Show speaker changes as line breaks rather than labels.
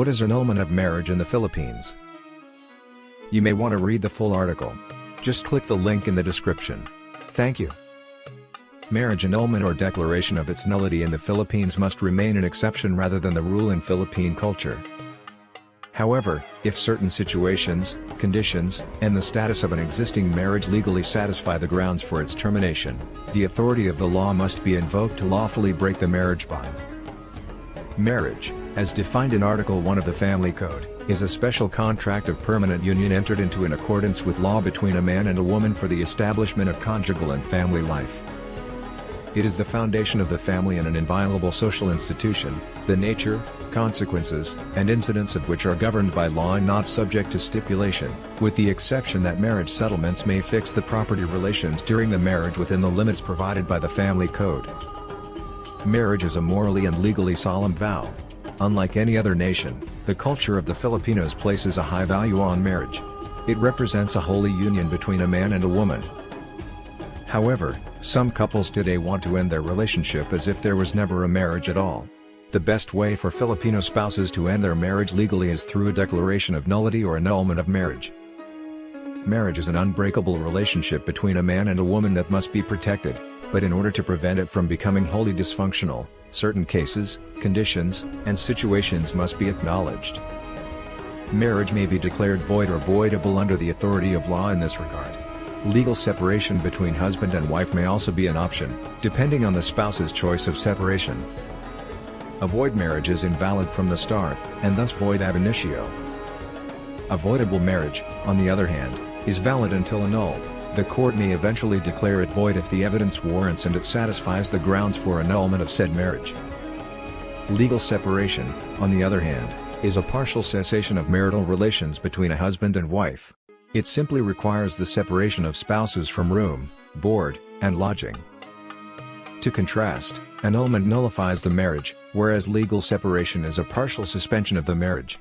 What is annulment of marriage in the Philippines? You may want to read the full article. Just click the link in the description. Thank you. Marriage annulment or declaration of its nullity in the Philippines must remain an exception rather than the rule in Philippine culture. However, if certain situations, conditions, and the status of an existing marriage legally satisfy the grounds for its termination, the authority of the law must be invoked to lawfully break the marriage bond. Marriage, as defined in Article 1 of the Family Code, is a special contract of permanent union entered into in accordance with law between a man and a woman for the establishment of conjugal and family life. It is the foundation of the family and an inviolable social institution, the nature, consequences, and incidents of which are governed by law and not subject to stipulation, with the exception that marriage settlements may fix the property relations during the marriage within the limits provided by the Family Code. Marriage is a morally and legally solemn vow. Unlike any other nation, the culture of the Filipinos places a high value on marriage. It represents a holy union between a man and a woman. However, some couples today want to end their relationship as if there was never a marriage at all. The best way for Filipino spouses to end their marriage legally is through a declaration of nullity or annulment of marriage. Marriage is an unbreakable relationship between a man and a woman that must be protected, but in order to prevent it from becoming wholly dysfunctional, certain cases, conditions, and situations must be acknowledged. Marriage may be declared void or voidable under the authority of law in this regard. Legal separation between husband and wife may also be an option, depending on the spouse's choice of separation. A void marriage is invalid from the start, and thus void ab initio. A voidable marriage, on the other hand, is valid until annulled. The court may eventually declare it void if the evidence warrants and it satisfies the grounds for annulment of said marriage. Legal separation, on the other hand, is a partial cessation of marital relations between a husband and wife. It simply requires the separation of spouses from room, board, and lodging. To contrast, annulment nullifies the marriage, whereas legal separation is a partial suspension of the marriage.